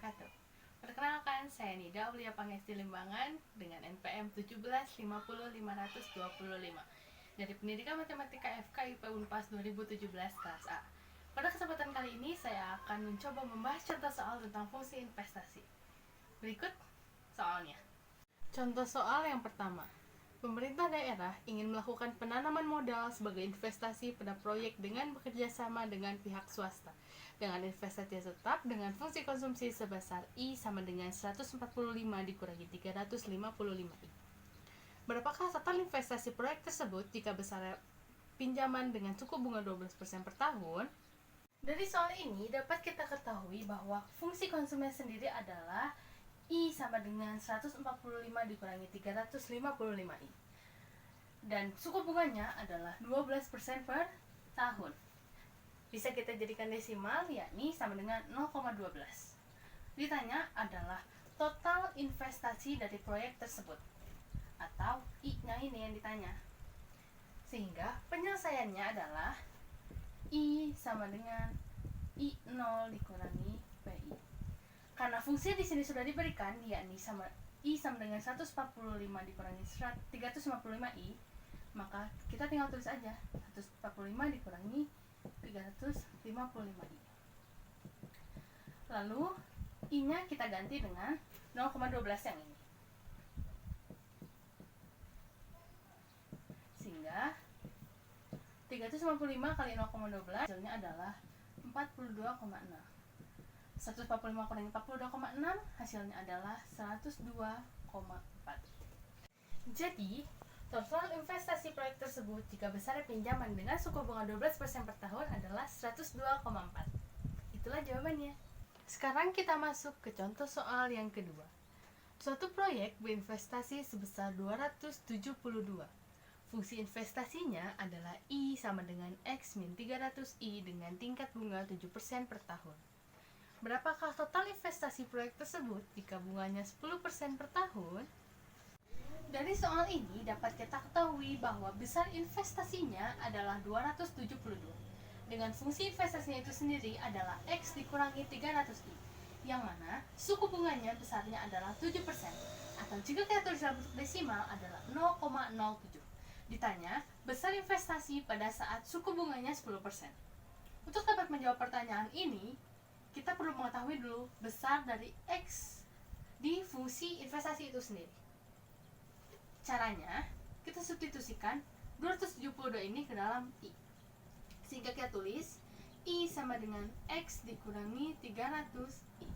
wabarakatuh. Perkenalkan, saya Nida Aulia Pangesti Limbangan dengan NPM 1750525 dari Pendidikan Matematika FK IPA Unpas 2017 kelas A. Pada kesempatan kali ini saya akan mencoba membahas contoh soal tentang fungsi investasi. Berikut soalnya. Contoh soal yang pertama. Pemerintah daerah ingin melakukan penanaman modal sebagai investasi pada proyek dengan bekerja sama dengan pihak swasta dengan investasi tetap dengan fungsi konsumsi sebesar I sama dengan 145 dikurangi 355I. Berapakah total investasi proyek tersebut jika besar pinjaman dengan suku bunga 12% per tahun? Dari soal ini dapat kita ketahui bahwa fungsi konsumen sendiri adalah I sama dengan 145 dikurangi 355I. Dan suku bunganya adalah 12% per tahun. Bisa kita jadikan desimal, yakni sama dengan 0,12. Ditanya adalah total investasi dari proyek tersebut. Atau I-nya ini yang ditanya. Sehingga penyelesaiannya adalah I sama dengan I0 dikurangi PI. Karena fungsi di sini sudah diberikan, yakni I sama dengan 145 dikurangi 355I, maka kita tinggal tulis aja 145 dikurangi 355I. Lalu I-nya kita ganti dengan 0,12 yang ini. Sehingga 355 kali 0,12 hasilnya adalah 42,6. 145 kurangi 42,6 hasilnya adalah 102,4. Jadi, total investasi proyek tersebut jika besar pinjaman dengan suku bunga 12% per tahun adalah 102,4. Itulah jawabannya. Sekarang kita masuk ke contoh soal yang kedua. Suatu proyek berinvestasi sebesar 272. Fungsi investasinya adalah I sama dengan X min 300I dengan tingkat bunga 7% per tahun. Berapakah total investasi proyek tersebut jika bunganya 10% per tahun? Dari soal ini dapat kita ketahui bahwa besar investasinya adalah 272. Dengan fungsi investasinya itu sendiri adalah X dikurangi 300I, yang mana suku bunganya besarnya adalah 7%, atau jika kita tulis dalam bentuk desimal adalah 0,07. Ditanya, besar investasi pada saat suku bunganya 10%. Untuk dapat menjawab pertanyaan ini, kita perlu mengetahui dulu besar dari X di fungsi investasi itu sendiri. Caranya, kita substitusikan 272 ini ke dalam I. Sehingga kita tulis I sama dengan X dikurangi 300I.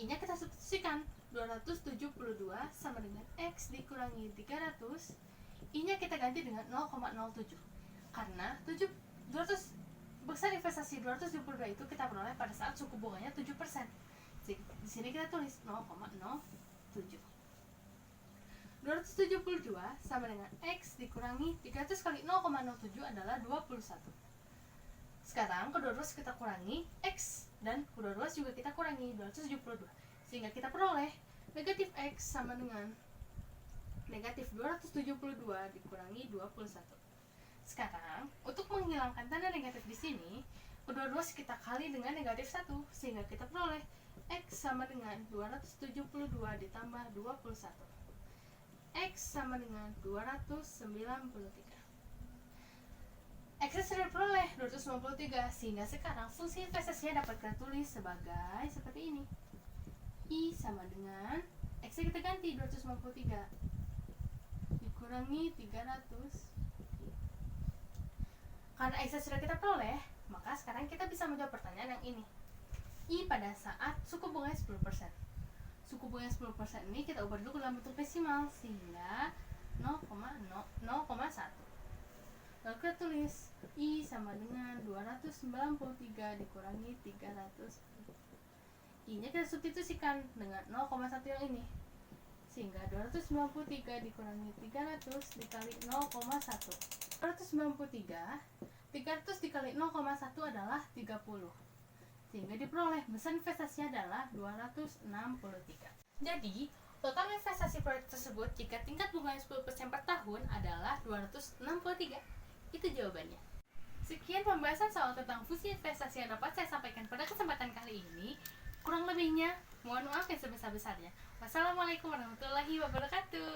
I-nya kita substitusikan 272 sama dengan X dikurangi 300. I-nya kita ganti dengan 0,07. Karena 200 besar investasi 272 itu kita peroleh pada saat suku bunganya 7%. Di sini kita tulis 0,07. 272 sama dengan X dikurangi 300 kali 0,07 adalah 21. Sekarang kedua-duanya kita kurangi X dan kedua-duanya juga kita kurangi 272. Sehingga kita peroleh negatif X sama dengan negatif 272 dikurangi 21. Sekarang, untuk menghilangkan tanda negatif di sini, kedua-duanya kita kali dengan negatif 1, sehingga kita peroleh X sama dengan 272 ditambah 21. X sama dengan 293. X sudah peroleh 293, sehingga sekarang fungsi investasinya dapat kita tulis sebagai seperti ini. I sama dengan X kita ganti 293 dikurangi 300. Karena X sudah kita peroleh, maka sekarang kita bisa menjawab pertanyaan yang ini. I pada saat suku bunganya 10%. Suku bunganya 10% ini kita ubah dulu ke dalam bentuk desimal sehingga 0,1. Lalu kita tulis I sama dengan 293 dikurangi 300. I-nya kita substitusikan dengan 0,1 yang ini. Sehingga 293 dikurangi 300 dikali 0,1. 300 dikali 0,1 adalah 30. Sehingga diperoleh besar investasinya adalah 263. Jadi, total investasi proyek tersebut jika tingkat bunganya 10% per tahun adalah 263. Itu jawabannya. Sekian pembahasan soal tentang fungsi investasi yang dapat saya sampaikan pada kesempatan kali ini. Kurang lebihnya mohon maaf yang sebesar-besarnya. Wassalamualaikum warahmatullahi wabarakatuh.